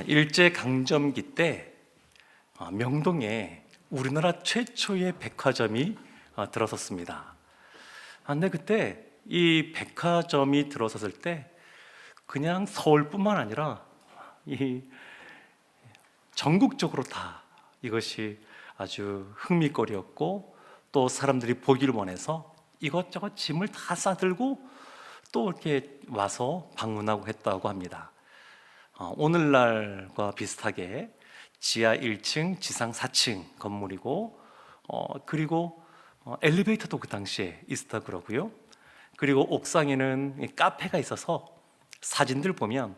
일제강점기 때 명동에 우리나라 최초의 백화점이 들어섰습니다. 근데 그때 이 백화점이 들어섰을 때 그냥 서울뿐만 아니라 이 전국적으로 다 이것이 아주 흥미거리였고, 또 사람들이 보기를 원해서 이것저것 짐을 다 싸들고 또 이렇게 와서 방문하고 했다고 합니다. 오늘날과 비슷하게 지하 1층, 지상 4층 건물이고, 그리고 엘리베이터도 그 당시에 있었다 그러고요. 그리고 옥상에는 카페가 있어서 사진들 보면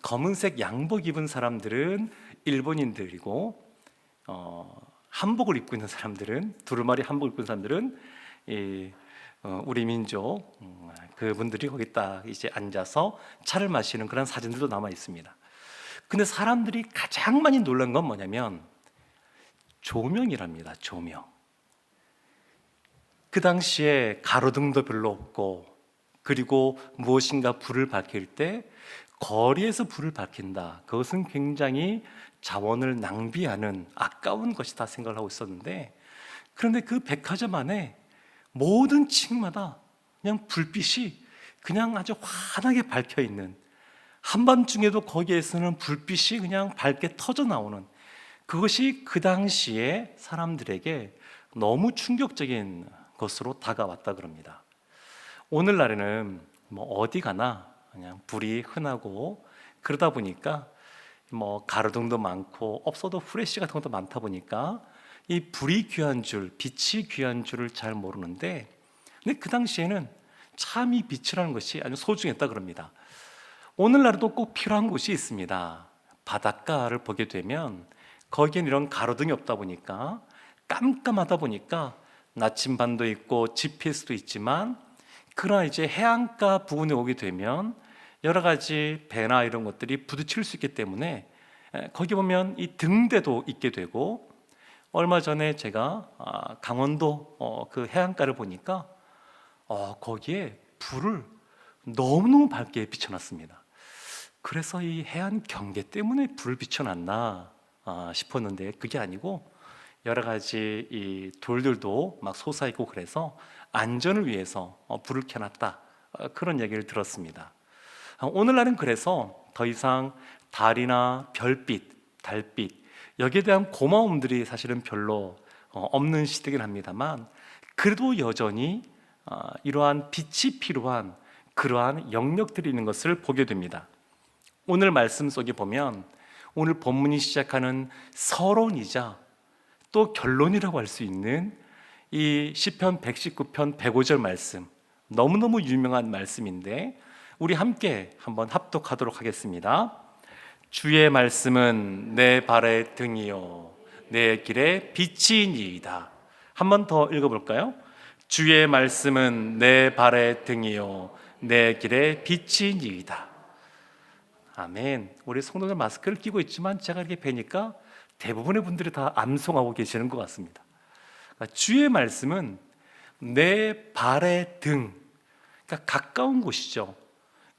검은색 양복 입은 사람들은 일본인들이고, 한복을 입고 있는 사람들은, 두루마리 한복 입고 있는 사람들은 우리 민족 그분들이 거기 딱 이제 앉아서 차를 마시는 그런 사진들도 남아 있습니다. 근데 사람들이 가장 많이 놀란 건 뭐냐면 조명이랍니다. 조명. 그 당시에 가로등도 별로 없고, 그리고 무엇인가 불을 밝힐 때 거리에서 불을 밝힌다, 그것은 굉장히 자원을 낭비하는 아까운 것이다 생각을 하고 있었는데, 그런데 그 백화점 안에 모든 층마다 그냥 불빛이 그냥 아주 환하게 밝혀 있는, 한밤중에도 거기에서는 불빛이 그냥 밝게 터져 나오는, 그것이 그 당시에 사람들에게 너무 충격적인 것으로 다가왔다 그럽니다. 오늘날에는 뭐 어디 가나 그냥 불이 흔하고, 그러다 보니까 뭐 가로등도 많고 없어도 후레쉬 같은 것도 많다 보니까 이 불이 귀한 줄, 빛이 귀한 줄을 잘 모르는데, 근데 그 당시에는 참 이 빛이라는 것이 아주 소중했다 그럽니다. 오늘날에도 꼭 필요한 곳이 있습니다. 바닷가를 보게 되면 거기엔 이런 가로등이 없다 보니까, 깜깜하다 보니까 나침반도 있고 GPS도 있지만, 그러나 이제 해안가 부근에 오게 되면 여러 가지 배나 이런 것들이 부딪힐 수 있기 때문에 거기 보면 이 등대도 있게 되고, 얼마 전에 제가 강원도 그 해안가를 보니까 거기에 불을 너무너무 밝게 비춰놨습니다. 그래서 이 해안 경계 때문에 불을 비춰놨나 싶었는데 그게 아니고, 여러 가지 이 돌들도 막 솟아있고 그래서 안전을 위해서 불을 켜놨다, 그런 얘기를 들었습니다. 오늘날은 그래서 더 이상 달이나 별빛, 달빛, 여기에 대한 고마움들이 사실은 별로 없는 시대긴 합니다만, 그래도 여전히 이러한 빛이 필요한 그러한 영역들이 있는 것을 보게 됩니다. 오늘 말씀 속에 보면 오늘 본문이 시작하는 서론이자 또 결론이라고 할 수 있는 이 시편 119편 105절 말씀, 너무너무 유명한 말씀인데 우리 함께 한번 합독하도록 하겠습니다. 주의 말씀은 내 발의 등이요 내 길의 빛이니이다. 한 번 더 읽어볼까요? 주의 말씀은 내 발의 등이요 내 길의 빛이니이다. 아멘. 우리 성도들 마스크를 끼고 있지만 제가 이렇게 뵈니까 대부분의 분들이 다 암송하고 계시는 것 같습니다. 그러니까 주의 말씀은 내 발의 등, 그러니까 가까운 곳이죠.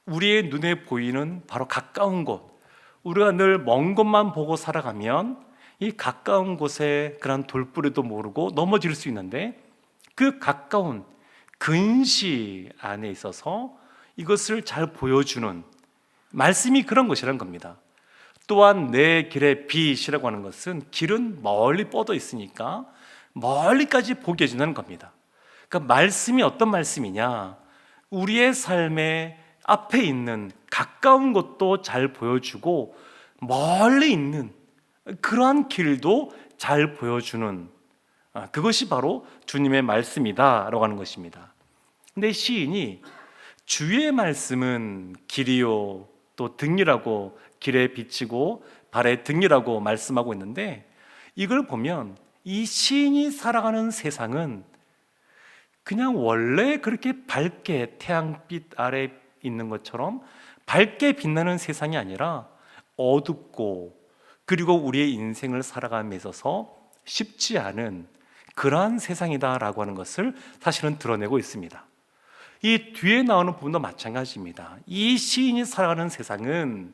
우리의 눈에 보이는 바로 가까운 곳. 우리가 늘 먼 곳만 보고 살아가면 이 가까운 곳에 그런 돌부리도 모르고 넘어질 수 있는데, 그 가까운 근시 안에 있어서 이것을 잘 보여주는 말씀이 그런 것이라는 겁니다. 또한 내 길의 빛이라고 하는 것은, 길은 멀리 뻗어 있으니까 멀리까지 보게 해주는 겁니다. 그러니까 말씀이 어떤 말씀이냐, 우리의 삶의 앞에 있는 가까운 것도 잘 보여주고 멀리 있는 그러한 길도 잘 보여주는, 그것이 바로 주님의 말씀이다라고 하는 것입니다. 근데 시인이 주의 말씀은 길이요 또 등이라고, 길에 비치고 발에 등이라고 말씀하고 있는데, 이걸 보면 이 시인이 살아가는 세상은 그냥 원래 그렇게 밝게 태양빛 아래 있는 것처럼 밝게 빛나는 세상이 아니라 어둡고, 그리고 우리의 인생을 살아감에 있어서 쉽지 않은 그러한 세상이다라고 하는 것을 사실은 드러내고 있습니다. 이 뒤에 나오는 부분도 마찬가지입니다. 이 시인이 살아가는 세상은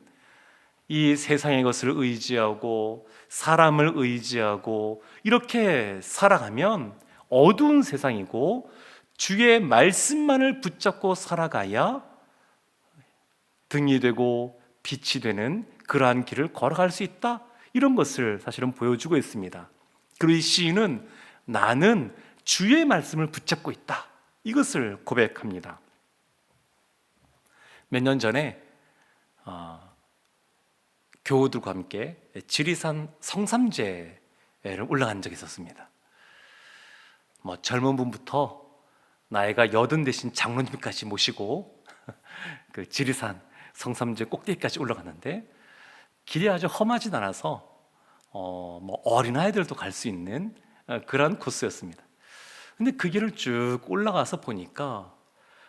이 세상의 것을 의지하고 사람을 의지하고 이렇게 살아가면 어두운 세상이고, 주의 말씀만을 붙잡고 살아가야 등이 되고 빛이 되는 그러한 길을 걸어갈 수 있다, 이런 것을 사실은 보여주고 있습니다. 그리고 이 시인은 나는 주의 말씀을 붙잡고 있다, 이것을 고백합니다. 몇 년 전에 교우들과 함께 지리산 성삼재를 올라간 적이 있었습니다. 젊은 분부터 나이가 80 되신 장로님까지 모시고 그 지리산 성삼재 꼭대기까지 올라갔는데, 길이 아주 험하진 않아서 어린아이들도 갈 수 있는 그런 코스였습니다. 근데 그 길을 쭉 올라가서 보니까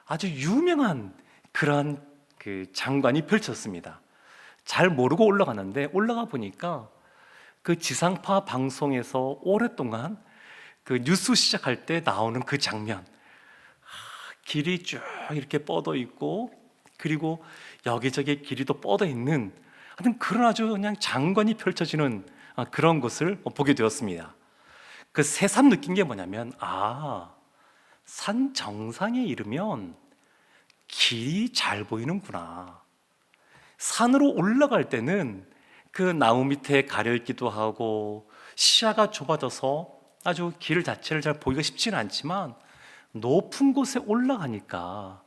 아주 유명한 그런 그 장관이 펼쳤습니다. 잘 모르고 올라가는데, 올라가 보니까 그 지상파 방송에서 오랫동안 그 뉴스 시작할 때 나오는 그 장면, 길이 쭉 이렇게 뻗어 있고, 그리고 여기저기 길이 또 뻗어 있는, 하여튼 그런 아주 그냥 장관이 펼쳐지는 그런 것을 보게 되었습니다. 그 새삼 느낀 게 뭐냐면, 산 정상에 이르면 길이 잘 보이는구나. 산으로 올라갈 때는 그 나무 밑에 가려 있기도 하고 시야가 좁아져서 아주 길 자체를 잘 보기가 쉽지는 않지만, 높은 곳에 올라가니까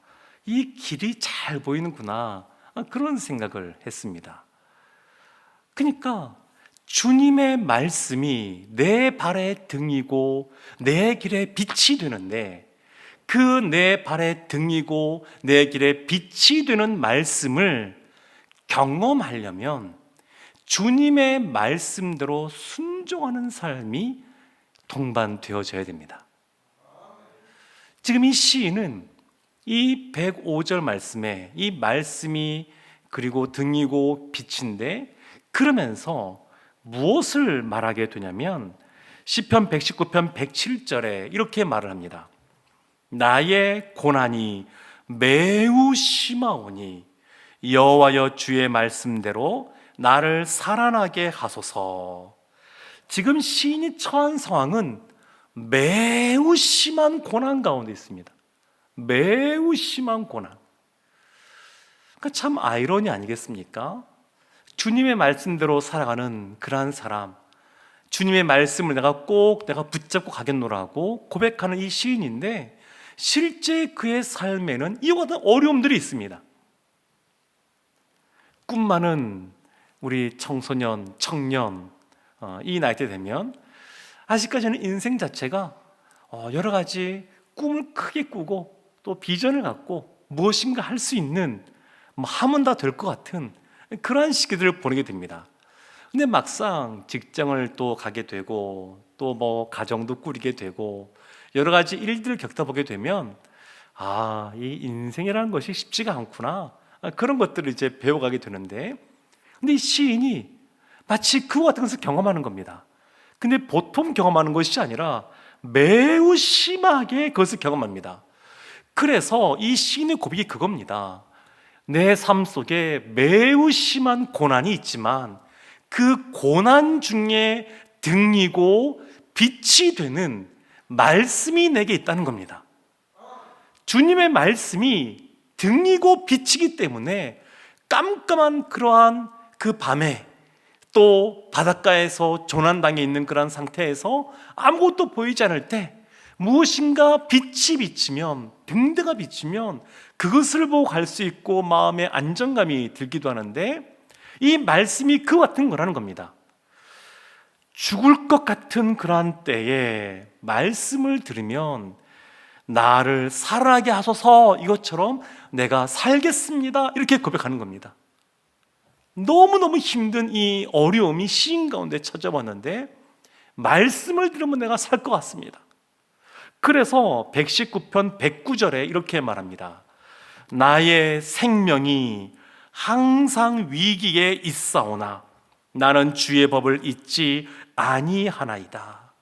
이 길이 잘 보이는구나, 그런 생각을 했습니다. 그러니까 주님의 말씀이 내 발의 등이고 내 길의 빛이 되는데, 그 내 발의 등이고 내 길의 빛이 되는 말씀을 경험하려면 주님의 말씀대로 순종하는 삶이 동반되어져야 됩니다. 지금 이 시인은 이 105절 말씀에 이 말씀이 그리고 등이고 빛인데, 그러면서 무엇을 말하게 되냐면 시편 119편 107절에 이렇게 말을 합니다. 나의 고난이 매우 심하오니 여호와여 주의 말씀대로 나를 살아나게 하소서. 지금 시인이 처한 상황은 매우 심한 고난 가운데 있습니다. 매우 심한 고난. 그러니까 참 아이러니 아니겠습니까? 주님의 말씀대로 살아가는 그러한 사람, 주님의 말씀을 내가 붙잡고 가겠노라고 고백하는 이 시인인데, 실제 그의 삶에는 이와 같은 어려움들이 있습니다. 꿈 많은 우리 청소년, 청년, 이 나이대 되면 아직까지는 인생 자체가 여러 가지 꿈을 크게 꾸고 또 비전을 갖고 무엇인가 할 수 있는, 하면 다 될 것 같은 그러한 시기들을 보내게 됩니다. 근데 막상 직장을 또 가게 되고 또 가정도 꾸리게 되고 여러 가지 일들을 겪다 보게 되면 이 인생이라는 것이 쉽지가 않구나, 그런 것들을 이제 배워가게 되는데, 근데 이 시인이 마치 그와 같은 것을 경험하는 겁니다. 근데 보통 경험하는 것이 아니라 매우 심하게 그것을 경험합니다. 그래서 이 시인의 고백이 그겁니다. 내 삶 속에 매우 심한 고난이 있지만 그 고난 중에 등이고 빛이 되는 말씀이 내게 있다는 겁니다. 주님의 말씀이 등이고 빛이기 때문에 깜깜한 그러한 그 밤에, 또 바닷가에서 조난당해 있는 그런 상태에서 아무것도 보이지 않을 때 무엇인가 빛이 비치면, 등대가 비치면 그것을 보고 갈 수 있고 마음의 안정감이 들기도 하는데, 이 말씀이 그 같은 거라는 겁니다. 죽을 것 같은 그러한 때에 말씀을 들으면 나를 살아나게 하소서, 이것처럼 내가 살겠습니다, 이렇게 고백하는 겁니다. 너무너무 힘든 이 어려움이 시인 가운데 찾아왔는데 말씀을 들으면 내가 살 것 같습니다. 그래서 119편 109절에 이렇게 말합니다. 나의 생명이 항상 위기에 있사오나 나는 주의 법을 잊지 아니하나이다.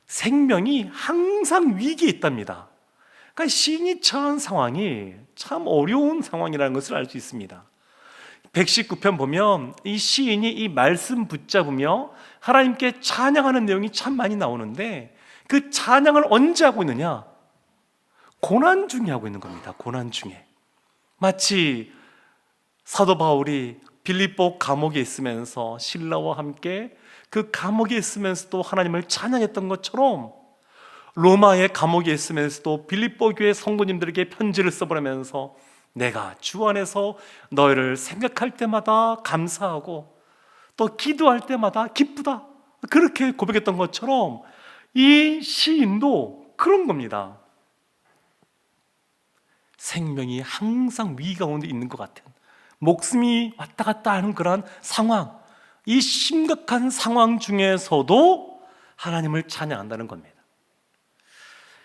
생명이 항상 위기에 있답니다. 그러니까 시인이 처한 상황이 참 어려운 상황이라는 것을 알 수 있습니다. 119편 보면 이 시인이 이 말씀 붙잡으며 하나님께 찬양하는 내용이 참 많이 나오는데, 그 찬양을 언제 하고 있느냐? 고난 중에 하고 있는 겁니다. 고난 중에. 마치 사도 바울이 빌립보 감옥에 있으면서 신라와 함께 그 감옥에 있으면서도 하나님을 찬양했던 것처럼, 로마의 감옥에 있으면서도 빌립보 교회 성도님들에게 편지를 써보내면서 내가 주 안에서 너희를 생각할 때마다 감사하고 또 기도할 때마다 기쁘다, 그렇게 고백했던 것처럼 이 시인도 그런 겁니다. 생명이 항상 위기 가운데 있는 것 같은, 목숨이 왔다 갔다 하는 그런 상황, 이 심각한 상황 중에서도 하나님을 찬양한다는 겁니다.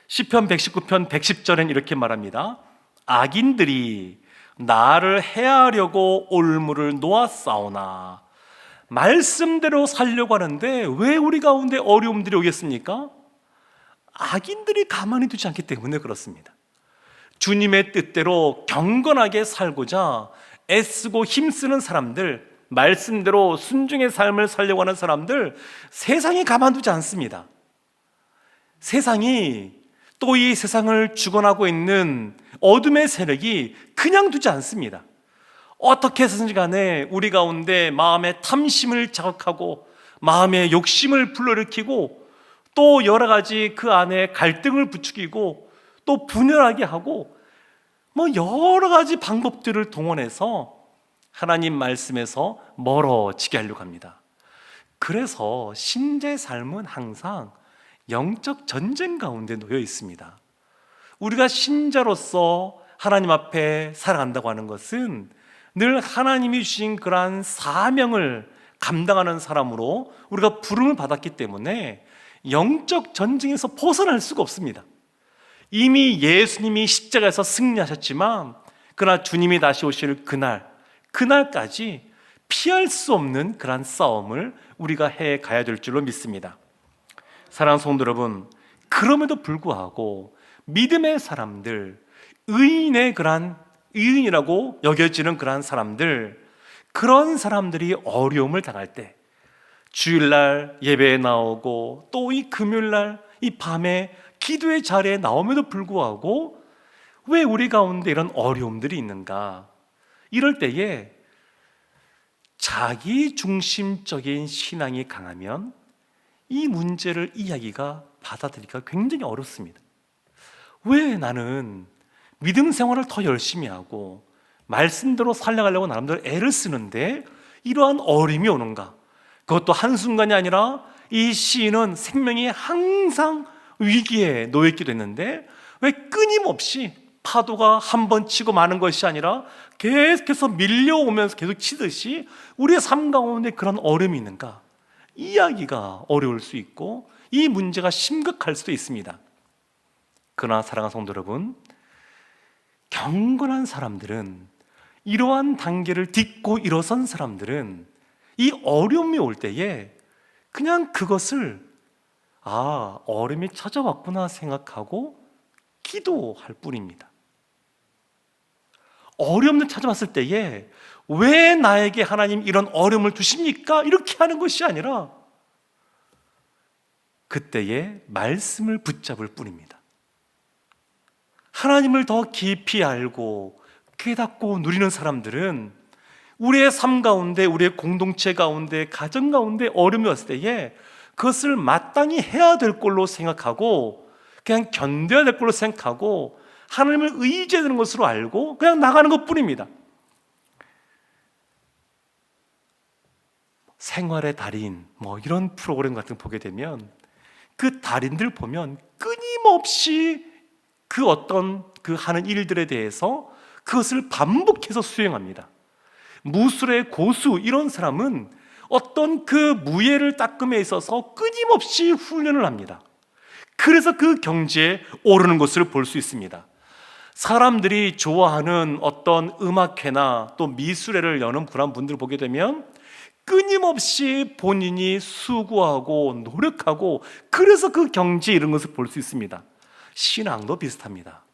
시편 119편 110절엔 이렇게 말합니다. 악인들이 나를 해하려고 올무를 놓았사오나. 말씀대로 살려고 하는데 왜 우리 가운데 어려움들이 오겠습니까? 악인들이 가만히 두지 않기 때문에 그렇습니다. 주님의 뜻대로 경건하게 살고자 애쓰고 힘쓰는 사람들, 말씀대로 순종의 삶을 살려고 하는 사람들, 세상이 가만두지 않습니다. 세상이, 또 이 세상을 주관하고 있는 어둠의 세력이 그냥 두지 않습니다. 어떻게 해서든지 간에 우리 가운데 마음의 탐심을 자극하고 마음의 욕심을 불러일으키고 또 여러 가지 그 안에 갈등을 부추기고 또 분열하게 하고 여러 가지 방법들을 동원해서 하나님 말씀에서 멀어지게 하려고 합니다. 그래서 신자의 삶은 항상 영적 전쟁 가운데 놓여 있습니다. 우리가 신자로서 하나님 앞에 살아간다고 하는 것은 늘 하나님이 주신 그러한 사명을 감당하는 사람으로 우리가 부름을 받았기 때문에 영적 전쟁에서 벗어날 수가 없습니다. 이미 예수님이 십자가에서 승리하셨지만 그러나 주님이 다시 오실 그날까지 피할 수 없는 그러한 싸움을 우리가 해 가야 될 줄로 믿습니다. 사랑하는 성도 여러분, 그럼에도 불구하고 믿음의 사람들, 의인이라고 여겨지는 그러한 사람들, 그런 사람들이 어려움을 당할 때 주일날 예배에 나오고 또 이 금요일날 이 밤에 기도의 자리에 나옴에도 불구하고 왜 우리 가운데 이런 어려움들이 있는가? 이럴 때에 자기 중심적인 신앙이 강하면 이 문제를 이야기가 받아들이기가 굉장히 어렵습니다. 왜 나는 믿음 생활을 더 열심히 하고 말씀대로 살려가려고 나름대로 애를 쓰는데 이러한 어려움이 오는가? 그것도 한순간이 아니라 이 시인은 생명이 항상 위기에 놓여있기도 했는데 왜 끊임없이 파도가 한 번 치고 마는 것이 아니라 계속해서 밀려오면서 계속 치듯이 우리의 삶 가운데 그런 어려움이 있는가? 이야기가 어려울 수 있고 이 문제가 심각할 수도 있습니다. 그러나 사랑하는 성도 여러분, 경건한 사람들은, 이러한 단계를 딛고 일어선 사람들은 이 어려움이 올 때에 그냥 그것을 어려움이 찾아왔구나 생각하고 기도할 뿐입니다. 어려움을 찾아왔을 때에 왜 나에게 하나님 이런 어려움을 주십니까? 이렇게 하는 것이 아니라 그때에 말씀을 붙잡을 뿐입니다. 하나님을 더 깊이 알고 깨닫고 누리는 사람들은 우리의 삶 가운데, 우리의 공동체 가운데, 가정 가운데 어려움이 왔을 때에 그것을 마땅히 해야 될 걸로 생각하고 그냥 견뎌야 될 걸로 생각하고 하나님을 의지해야 되는 것으로 알고 그냥 나가는 것뿐입니다. 생활의 달인 이런 프로그램 같은 거 보게 되면 그 달인들 보면 끊임없이 그 하는 일들에 대해서 그것을 반복해서 수행합니다. 무술의 고수 이런 사람은 어떤 그 무예를 닦음에 있어서 끊임없이 훈련을 합니다. 그래서 그 경지에 오르는 것을 볼 수 있습니다. 사람들이 좋아하는 어떤 음악회나 또 미술회를 여는 그런 분들을 보게 되면 끊임없이 본인이 수고하고 노력하고 그래서 그 경지에 이른 것을 볼 수 있습니다. 신앙도 비슷합니다.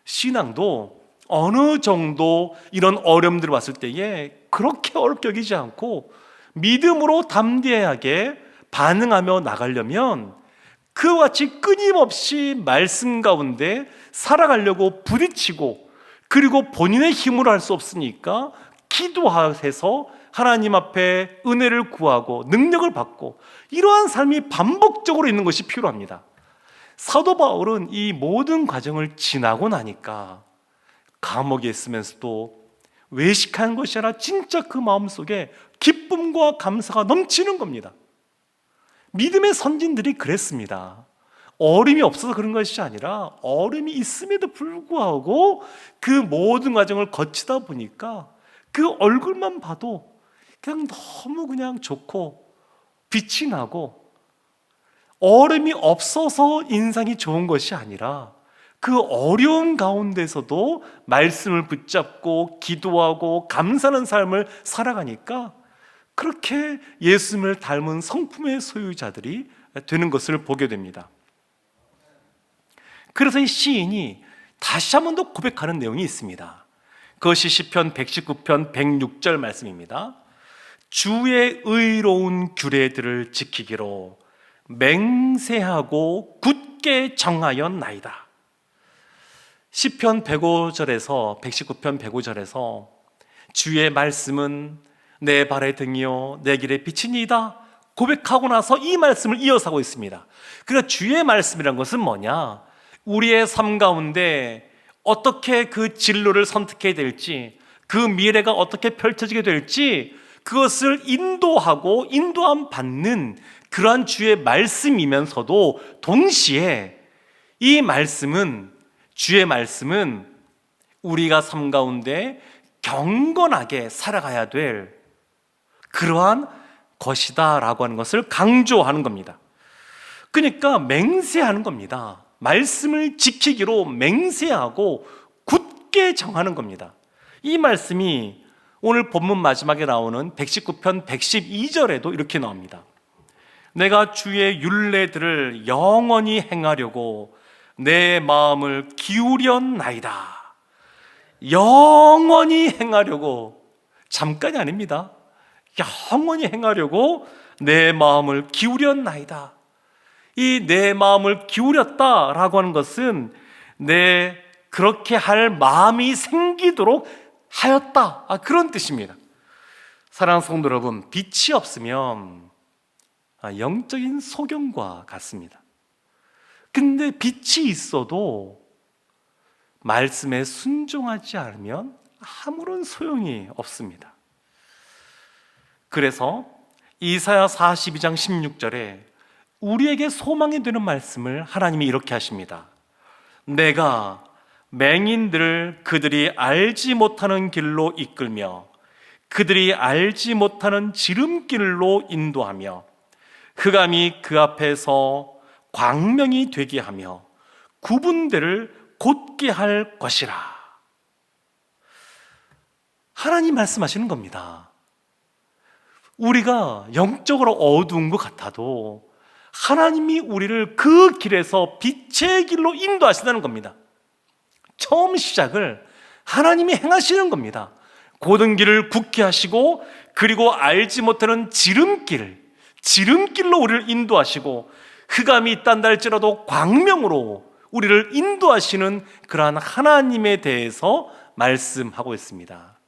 신앙도 어느 정도 이런 어려움들이 왔을 때에 그렇게 어렵게 여기지 않고 믿음으로 담대하게 반응하며 나가려면 그와 같이 끊임없이 말씀 가운데 살아가려고 부딪히고, 그리고 본인의 힘으로 할 수 없으니까 기도해서 하나님 앞에 은혜를 구하고 능력을 받고, 이러한 삶이 반복적으로 있는 것이 필요합니다. 사도 바울은 이 모든 과정을 지나고 나니까 감옥에 있으면서도 외식한 것이 아니라 진짜 그 마음속에 기쁨과 감사가 넘치는 겁니다. 믿음의 선진들이 그랬습니다. 어림이 없어서 그런 것이 아니라 어림이 있음에도 불구하고 그 모든 과정을 거치다 보니까 그 얼굴만 봐도 그냥 너무 그냥 좋고 빛이 나고, 어림이 없어서 인상이 좋은 것이 아니라 그 어려운 가운데서도 말씀을 붙잡고 기도하고 감사하는 삶을 살아가니까 그렇게 예수님을 닮은 성품의 소유자들이 되는 것을 보게 됩니다. 그래서 이 시인이 다시 한 번 더 고백하는 내용이 있습니다. 그것이 시편 119편 106절 말씀입니다. 주의 의로운 규례들을 지키기로 맹세하고 굳게 정하였나이다. 시편 105절에서 119편 105절에서 주의 말씀은 내 발의 등이요 내 길의 빛이니이다 고백하고 나서 이 말씀을 이어서 하고 있습니다. 그러니까 주의 말씀이란 것은 뭐냐? 우리의 삶 가운데 어떻게 그 진로를 선택해야 될지, 그 미래가 어떻게 펼쳐지게 될지 그것을 인도하고 인도함 받는 그러한 주의 말씀이면서도 동시에 이 말씀은, 주의 말씀은 우리가 삶 가운데 경건하게 살아가야 될 그러한 것이다 라고 하는 것을 강조하는 겁니다. 그러니까 맹세하는 겁니다. 말씀을 지키기로 맹세하고 굳게 정하는 겁니다. 이 말씀이 오늘 본문 마지막에 나오는 119편 112절에도 이렇게 나옵니다. 내가 주의 율례들을 영원히 행하려고 내 마음을 기울였나이다. 영원히 행하려고, 잠깐이 아닙니다. 영원히 행하려고 내 마음을 기울였나이다. 이 내 마음을 기울였다라고 하는 것은 내 그렇게 할 마음이 생기도록 하였다, 그런 뜻입니다. 사랑하는 성도 여러분, 빛이 없으면 영적인 소경과 같습니다. 근데 빛이 있어도 말씀에 순종하지 않으면 아무런 소용이 없습니다. 그래서 이사야 42장 16절에 우리에게 소망이 되는 말씀을 하나님이 이렇게 하십니다. 내가 맹인들을 그들이 알지 못하는 길로 이끌며 그들이 알지 못하는 지름길로 인도하며 흑암이 그 앞에서 광명이 되게 하며 구분대를 곧게 할 것이라. 하나님 말씀하시는 겁니다. 우리가 영적으로 어두운 것 같아도 하나님이 우리를 그 길에서 빛의 길로 인도하신다는 겁니다. 처음 시작을 하나님이 행하시는 겁니다. 고든 길을 굳게 하시고, 그리고 알지 못하는 지름길로 우리를 인도하시고, 흑암이 있단다 할지라도 광명으로 우리를 인도하시는 그러한 하나님에 대해서 말씀하고 있습니다.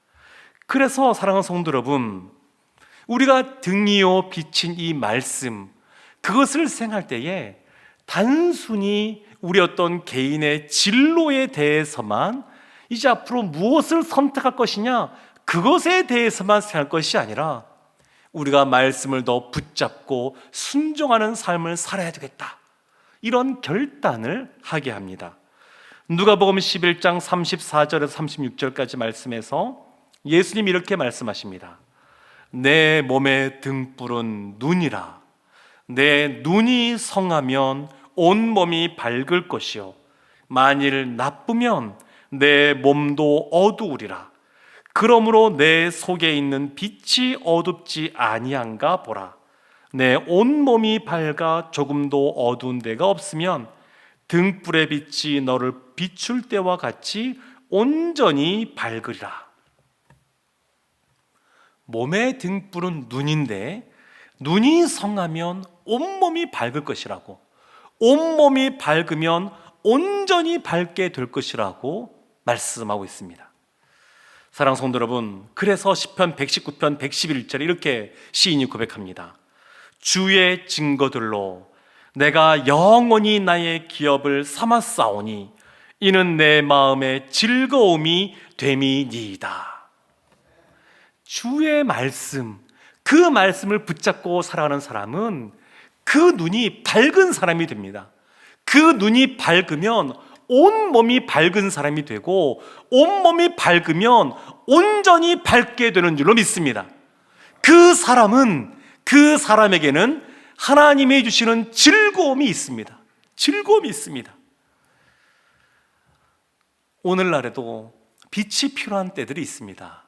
그래서 사랑하는 성도 여러분, 우리가 등이요 빛인 이 말씀, 그것을 생각할 때에 단순히 우리 어떤 개인의 진로에 대해서만, 이제 앞으로 무엇을 선택할 것이냐, 그것에 대해서만 생각할 것이 아니라 우리가 말씀을 더 붙잡고 순종하는 삶을 살아야 되겠다, 이런 결단을 하게 합니다. 누가복음 11장 34절에서 36절까지 말씀에서 예수님이 이렇게 말씀하십니다. 내 몸의 등불은 눈이라. 내 눈이 성하면 온 몸이 밝을 것이요 만일 나쁘면 내 몸도 어두우리라. 그러므로 내 속에 있는 빛이 어둡지 아니한가 보라. 내 온몸이 밝아 조금도 어두운 데가 없으면 등불의 빛이 너를 비출 때와 같이 온전히 밝으리라. 몸의 등불은 눈인데 눈이 성하면 온몸이 밝을 것이라고, 온몸이 밝으면 온전히 밝게 될 것이라고 말씀하고 있습니다. 사랑하는 성도 여러분, 그래서 시편 119편 111절에 이렇게 시인이 고백합니다. 주의 증거들로 내가 영원히 나의 기업을 삼았사오니 이는 내 마음의 즐거움이 됨이니이다. 주의 말씀, 그 말씀을 붙잡고 살아가는 사람은 그 눈이 밝은 사람이 됩니다. 그 눈이 밝으면 온몸이 밝은 사람이 되고, 온몸이 밝으면 온전히 밝게 되는 줄로 믿습니다. 그 사람에게는 하나님이 주시는 즐거움이 있습니다. 즐거움이 있습니다. 오늘날에도 빛이 필요한 때들이 있습니다.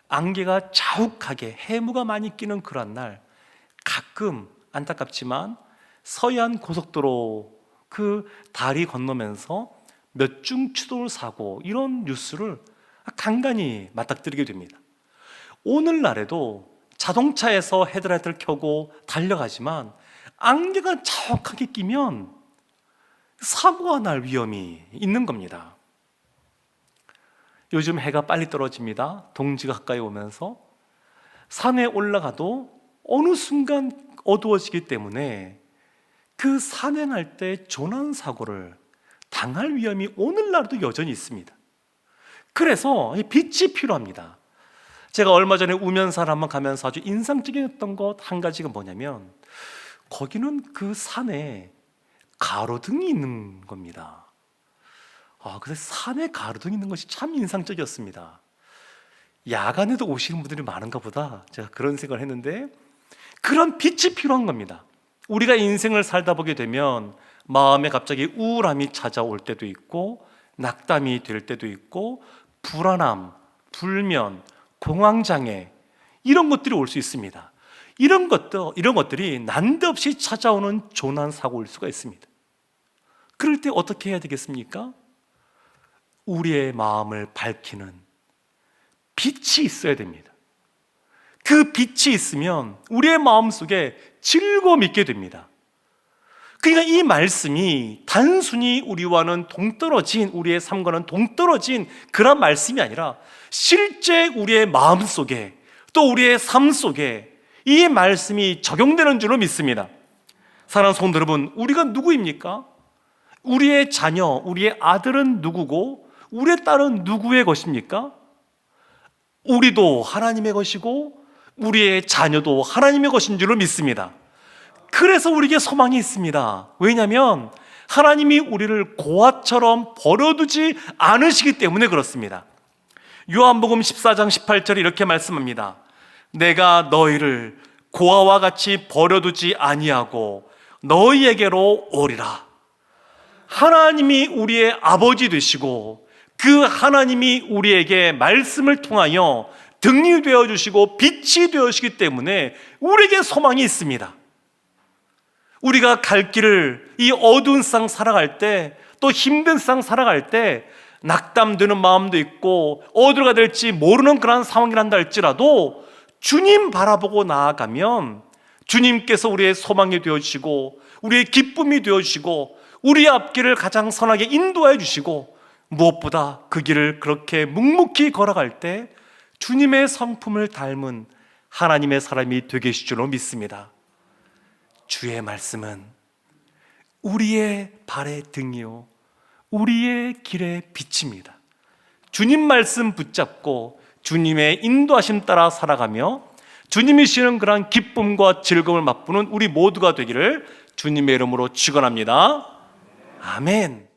안개가 자욱하게 해무가 많이 끼는 그런 날, 가끔 안타깝지만 서해안 고속도로 그 다리 건너면서 몇 중 추돌 사고, 이런 뉴스를 간간히 맞닥뜨리게 됩니다. 오늘날에도 자동차에서 헤드라이트를 켜고 달려가지만 안개가 자욱하게 끼면 사고가 날 위험이 있는 겁니다. 요즘 해가 빨리 떨어집니다. 동지가 가까이 오면서 산에 올라가도 어느 순간 어두워지기 때문에 그 산행할 때 조난사고를 당할 위험이 오늘날도 여전히 있습니다. 그래서 빛이 필요합니다. 제가 얼마 전에 우면산 한번 가면서 아주 인상적이었던 것 한 가지가 뭐냐면, 거기는 그 산에 가로등이 있는 겁니다. 그래서 산에 가로등이 있는 것이 참 인상적이었습니다. 야간에도 오시는 분들이 많은가 보다, 제가 그런 생각을 했는데, 그런 빛이 필요한 겁니다. 우리가 인생을 살다 보게 되면 마음에 갑자기 우울함이 찾아올 때도 있고, 낙담이 될 때도 있고, 불안함, 불면, 공황장애, 이런 것들이 올 수 있습니다. 이런 것들이 난데없이 찾아오는 조난사고일 수가 있습니다. 그럴 때 어떻게 해야 되겠습니까? 우리의 마음을 밝히는 빛이 있어야 됩니다. 그 빛이 있으면 우리의 마음속에 즐거움이 있게 됩니다. 그러니까 이 말씀이 단순히 우리와는 동떨어진, 우리의 삶과는 동떨어진 그런 말씀이 아니라 실제 우리의 마음속에, 또 우리의 삶 속에 이 말씀이 적용되는 줄로 믿습니다. 사랑하는 성도 여러분, 우리가 누구입니까? 우리의 자녀, 우리의 아들은 누구고 우리의 딸은 누구의 것입니까? 우리도 하나님의 것이고 우리의 자녀도 하나님의 것인 줄로 믿습니다. 그래서 우리에게 소망이 있습니다. 왜냐하면 하나님이 우리를 고아처럼 버려두지 않으시기 때문에 그렇습니다. 요한복음 14장 18절에 이렇게 말씀합니다. 내가 너희를 고아와 같이 버려두지 아니하고 너희에게로 오리라. 하나님이 우리의 아버지 되시고, 그 하나님이 우리에게 말씀을 통하여 등이 되어주시고 빛이 되어주시기 때문에 우리에게 소망이 있습니다. 우리가 갈 길을, 이 어두운 세상 살아갈 때, 또 힘든 세상 살아갈 때 낙담되는 마음도 있고 어디로 가야 될지 모르는 그런 상황이란다 할지라도 주님 바라보고 나아가면 주님께서 우리의 소망이 되어주시고 우리의 기쁨이 되어주시고 우리의 앞길을 가장 선하게 인도해 주시고, 무엇보다 그 길을 그렇게 묵묵히 걸어갈 때 주님의 성품을 닮은 하나님의 사람이 되게 하실 줄로 믿습니다. 주의 말씀은 우리의 발의 등이요 우리의 길의 빛입니다. 주님 말씀 붙잡고 주님의 인도하심 따라 살아가며 주님이 주시는 그러한 기쁨과 즐거움을 맛보는 우리 모두가 되기를 주님의 이름으로 축원합니다. 아멘.